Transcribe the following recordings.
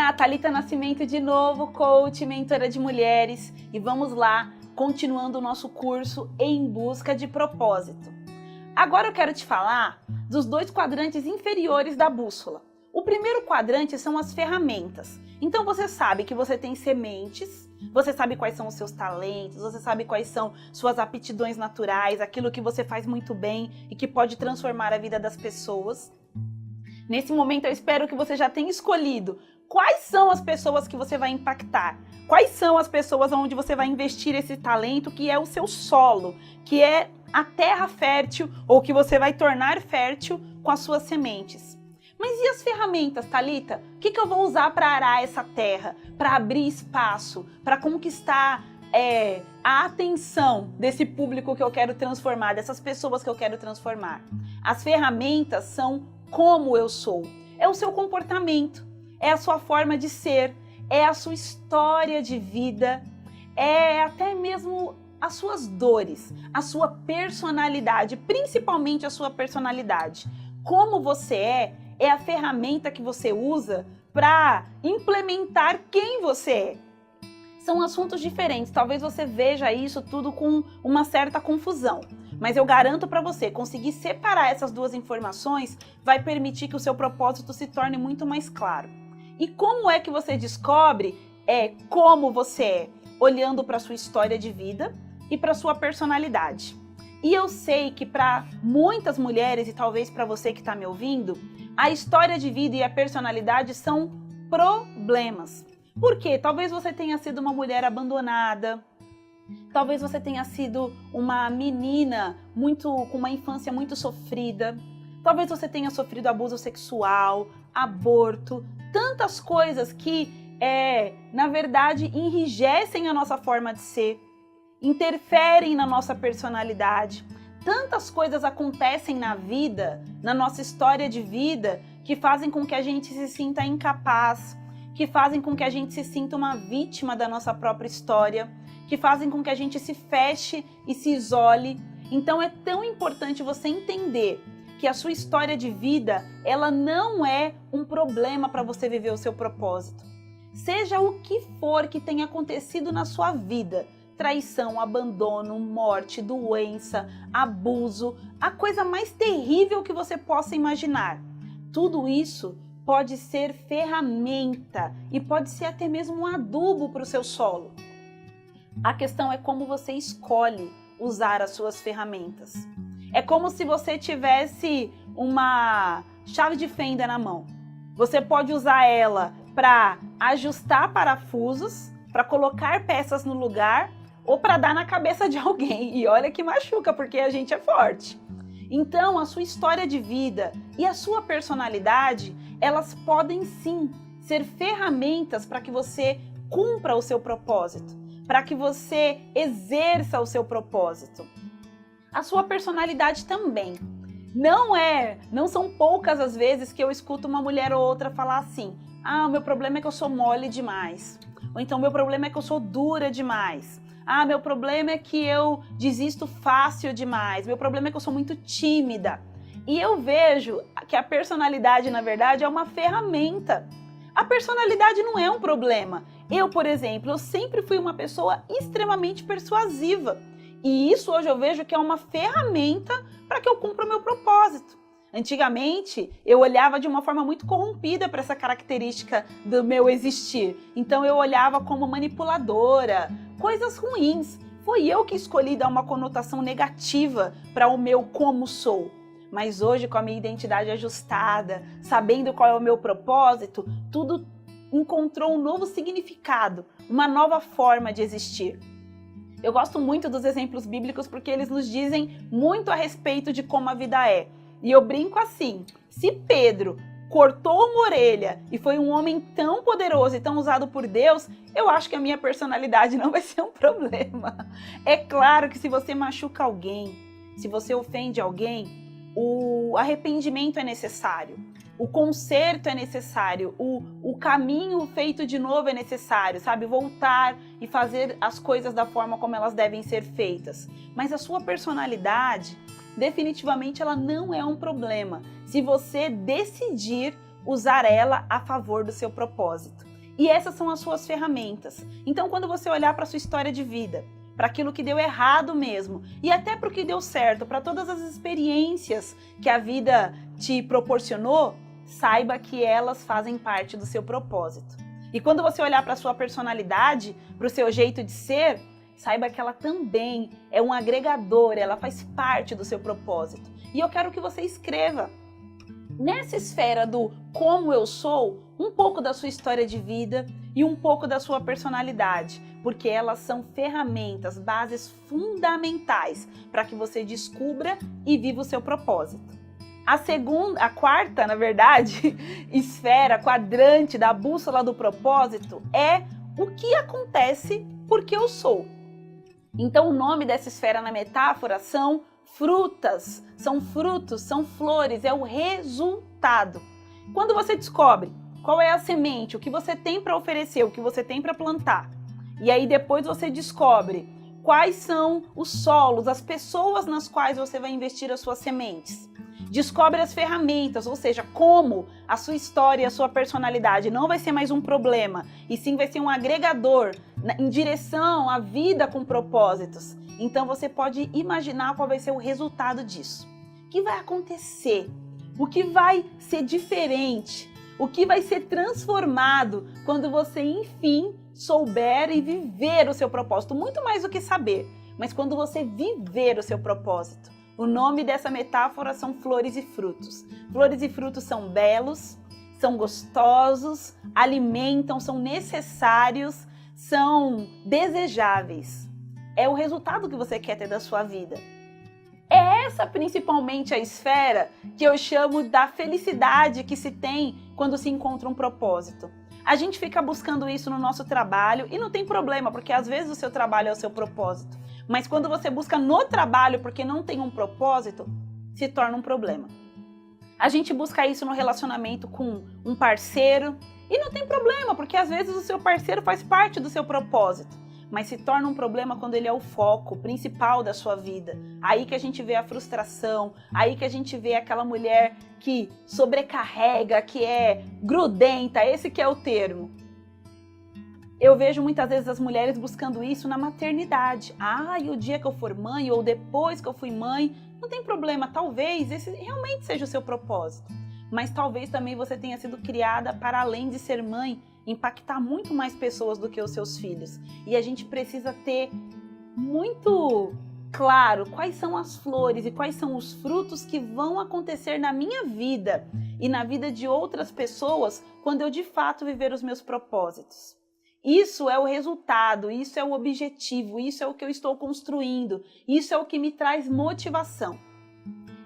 Olá, Thalita Nascimento de novo, coach, mentora de mulheres, e vamos lá, continuando o nosso curso Em Busca de Propósito. Agora eu quero te falar dos dois quadrantes inferiores da bússola. O primeiro quadrante são as ferramentas. Então você sabe que você tem sementes, você sabe quais são os seus talentos, você sabe quais são suas aptidões naturais, aquilo que você faz muito bem e que pode transformar a vida das pessoas. Nesse momento eu espero que você já tenha escolhido quais são as pessoas que você vai impactar, quais são as pessoas onde você vai investir esse talento que é o seu solo, que é a terra fértil ou que você vai tornar fértil com as suas sementes. Mas e as ferramentas, Thalita? O que eu vou usar para arar essa terra, para abrir espaço, para conquistar a atenção desse público que eu quero transformar, dessas pessoas que eu quero transformar? As ferramentas são como eu sou, é o seu comportamento, é a sua forma de ser, é a sua história de vida, é até mesmo as suas dores, a sua personalidade, principalmente a sua personalidade. Como você é a ferramenta que você usa para implementar quem você é. São assuntos diferentes, talvez você veja isso tudo com uma certa confusão. Mas eu garanto para você, conseguir separar essas duas informações vai permitir que o seu propósito se torne muito mais claro. E como é que você descobre como você é? Olhando para a sua história de vida e para a sua personalidade. E eu sei que para muitas mulheres, e talvez para você que está me ouvindo, a história de vida e a personalidade são problemas. Por quê? Talvez você tenha sido uma mulher abandonada, talvez você tenha sido uma menina com uma infância muito sofrida, talvez você tenha sofrido abuso sexual, aborto, tantas coisas que, na verdade, enrijecem a nossa forma de ser, interferem na nossa personalidade. Tantas coisas acontecem na vida, na nossa história de vida, que fazem com que a gente se sinta incapaz, que fazem com que a gente se sinta uma vítima da nossa própria história, que fazem com que a gente se feche e se isole. Então é tão importante você entender que a sua história de vida, ela não é um problema para você viver o seu propósito. Seja o que for que tenha acontecido na sua vida, traição, abandono, morte, doença, abuso, a coisa mais terrível que você possa imaginar. Tudo isso pode ser ferramenta e pode ser até mesmo um adubo para o seu solo. A questão é como você escolhe usar as suas ferramentas. É como se você tivesse uma chave de fenda na mão. Você pode usar ela para ajustar parafusos, para colocar peças no lugar, ou para dar na cabeça de alguém. E olha que machuca, porque a gente é forte. Então, a sua história de vida e a sua personalidade, elas podem sim ser ferramentas para que você cumpra o seu propósito, para que você exerça o seu propósito. A sua personalidade também. Não são poucas as vezes que eu escuto uma mulher ou outra falar assim: ah, o meu problema é que eu sou mole demais. Ou então, meu problema é que eu sou dura demais. Ah, meu problema é que eu desisto fácil demais. Meu problema é que eu sou muito tímida. E eu vejo que a personalidade, na verdade, é uma ferramenta. A personalidade não é um problema. Eu, por exemplo, eu sempre fui uma pessoa extremamente persuasiva. E isso hoje eu vejo que é uma ferramenta para que eu cumpra o meu propósito. Antigamente, eu olhava de uma forma muito corrompida para essa característica do meu existir. Então eu olhava como manipuladora, coisas ruins. Foi eu que escolhi dar uma conotação negativa para o meu como sou. Mas hoje, com a minha identidade ajustada, sabendo qual é o meu propósito, tudo encontrou um novo significado, uma nova forma de existir. Eu gosto muito dos exemplos bíblicos porque eles nos dizem muito a respeito de como a vida é. E eu brinco assim: se Pedro cortou uma orelha e foi um homem tão poderoso e tão usado por Deus, eu acho que a minha personalidade não vai ser um problema. É claro que se você machuca alguém, se você ofende alguém, o arrependimento é necessário, o conserto é necessário, o caminho feito de novo é necessário, sabe? Voltar e fazer as coisas da forma como elas devem ser feitas. Mas a sua personalidade, definitivamente, ela não é um problema se você decidir usar ela a favor do seu propósito. E essas são as suas ferramentas. Então, quando você olhar para a sua história de vida, para aquilo que deu errado mesmo, e até para o que deu certo, para todas as experiências que a vida te proporcionou, saiba que elas fazem parte do seu propósito. E quando você olhar para a sua personalidade, para o seu jeito de ser, saiba que ela também é um agregador, ela faz parte do seu propósito. E eu quero que você escreva nessa esfera do como eu sou, um pouco da sua história de vida e um pouco da sua personalidade, porque elas são ferramentas, bases fundamentais para que você descubra e viva o seu propósito. A quarta, na verdade, esfera, quadrante da bússola do propósito é o que acontece porque eu sou. Então o nome dessa esfera na metáfora são frutas, são frutos, são flores, é o resultado. Quando você descobre qual é a semente, o que você tem para oferecer, o que você tem para plantar, e aí depois você descobre quais são os solos, as pessoas nas quais você vai investir as suas sementes. Descobre as ferramentas, ou seja, como a sua história e a sua personalidade não vai ser mais um problema, e sim vai ser um agregador em direção à vida com propósitos. Então você pode imaginar qual vai ser o resultado disso. O que vai acontecer? O que vai ser diferente? O que vai ser transformado quando você, enfim, souber e viver o seu propósito? Muito mais do que saber, mas quando você viver o seu propósito. O nome dessa metáfora são flores e frutos. Flores e frutos são belos, são gostosos, alimentam, são necessários, são desejáveis. É o resultado que você quer ter da sua vida. É essa principalmente a esfera que eu chamo da felicidade que se tem quando se encontra um propósito. A gente fica buscando isso no nosso trabalho e não tem problema, porque às vezes o seu trabalho é o seu propósito. Mas quando você busca no trabalho porque não tem um propósito, se torna um problema. A gente busca isso no relacionamento com um parceiro e não tem problema, porque às vezes o seu parceiro faz parte do seu propósito. Mas se torna um problema quando ele é o foco principal da sua vida. Aí que a gente vê a frustração, aí que a gente vê aquela mulher que sobrecarrega, que é grudenta, esse que é o termo. Eu vejo muitas vezes as mulheres buscando isso na maternidade. E o dia que eu for mãe ou depois que eu fui mãe, não tem problema, talvez esse realmente seja o seu propósito. Mas talvez também você tenha sido criada para, além de ser mãe, impactar muito mais pessoas do que os seus filhos. E a gente precisa ter muito claro quais são as flores e quais são os frutos que vão acontecer na minha vida e na vida de outras pessoas quando eu de fato viver os meus propósitos. Isso é o resultado, isso é o objetivo, isso é o que eu estou construindo, isso é o que me traz motivação.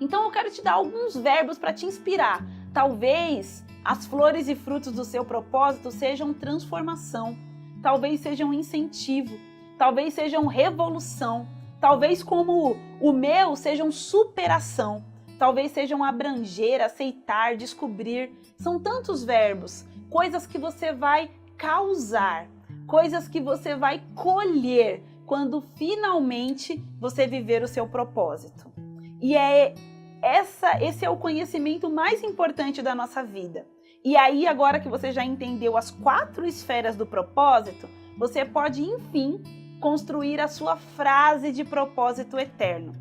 Então eu quero te dar alguns verbos para te inspirar. Talvez as flores e frutos do seu propósito sejam transformação, talvez sejam incentivo, talvez sejam revolução, talvez como o meu sejam superação, talvez sejam abranger, aceitar, descobrir. São tantos verbos, coisas que você vai causar, coisas que você vai colher quando finalmente você viver o seu propósito. E esse é o conhecimento mais importante da nossa vida. E aí, agora que você já entendeu as 4 esferas do propósito, você pode, enfim, construir a sua frase de propósito eterno.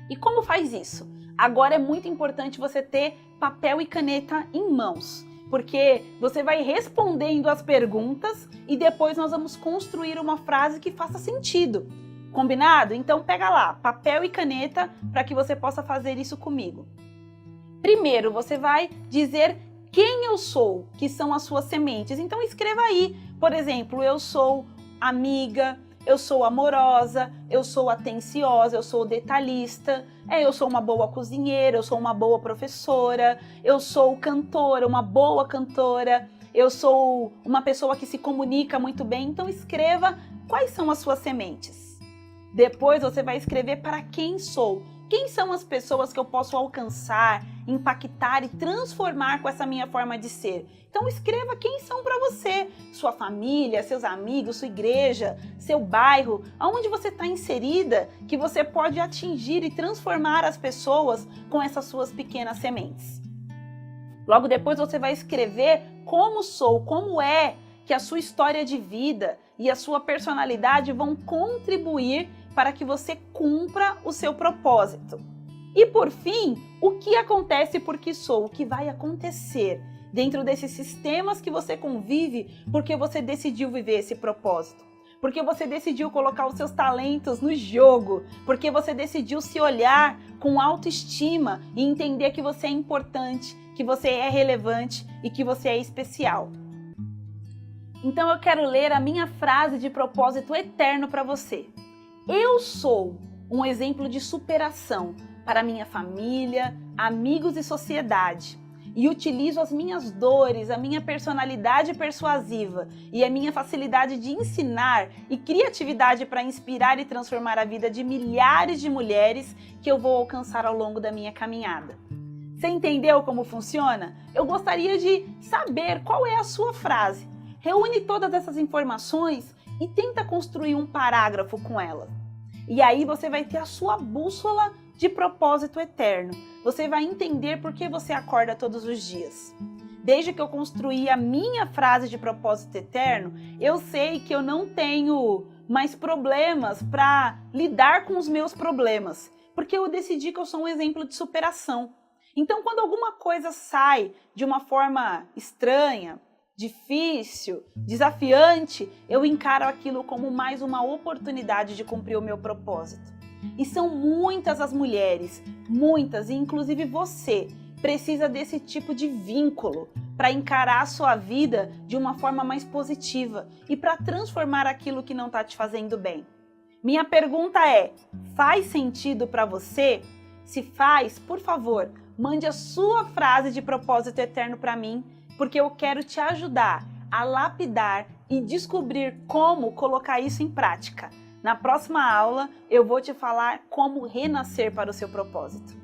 E como faz isso? Agora é muito importante você ter papel e caneta em mãos, porque você vai respondendo as perguntas e depois nós vamos construir uma frase que faça sentido. Combinado? Então pega lá, papel e caneta, para que você possa fazer isso comigo. Primeiro, você vai dizer quem eu sou, que são as suas sementes. Então escreva aí, por exemplo, eu sou amiga, eu sou amorosa, eu sou atenciosa, eu sou detalhista, eu sou uma boa cozinheira, eu sou uma boa professora, eu sou cantora, uma boa cantora, eu sou uma pessoa que se comunica muito bem. Então escreva quais são as suas sementes. Depois você vai escrever para quem sou. Quem são as pessoas que eu posso alcançar, impactar e transformar com essa minha forma de ser? Então escreva quem são para você, sua família, seus amigos, sua igreja, seu bairro, aonde você está inserida, que você pode atingir e transformar as pessoas com essas suas pequenas sementes. Logo depois você vai escrever como sou, como é que a sua história de vida e a sua personalidade vão contribuir para que você cumpra o seu propósito. E por fim, o que acontece porque sou? O que vai acontecer dentro desses sistemas que você convive porque você decidiu viver esse propósito? Porque você decidiu colocar os seus talentos no jogo, porque você decidiu se olhar com autoestima e entender que você é importante, que você é relevante e que você é especial. Então eu quero ler a minha frase de propósito eterno para você. Eu sou um exemplo de superação para minha família, amigos e sociedade. E utilizo as minhas dores, a minha personalidade persuasiva e a minha facilidade de ensinar e criatividade para inspirar e transformar a vida de milhares de mulheres que eu vou alcançar ao longo da minha caminhada. Você entendeu como funciona? Eu gostaria de saber qual é a sua frase. Reúne todas essas informações e tenta construir um parágrafo com elas. E aí você vai ter a sua bússola de propósito eterno. Você vai entender por que você acorda todos os dias. Desde que eu construí a minha frase de propósito eterno, eu sei que eu não tenho mais problemas para lidar com os meus problemas, porque eu decidi que eu sou um exemplo de superação. Então, quando alguma coisa sai de uma forma estranha, difícil, desafiante, eu encaro aquilo como mais uma oportunidade de cumprir o meu propósito. E são muitas as mulheres, muitas, e inclusive você, precisa desse tipo de vínculo para encarar a sua vida de uma forma mais positiva e para transformar aquilo que não está te fazendo bem. Minha pergunta é, faz sentido para você? Se faz, por favor, mande a sua frase de propósito eterno para mim, porque eu quero te ajudar a lapidar e descobrir como colocar isso em prática. Na próxima aula, eu vou te falar como renascer para o seu propósito.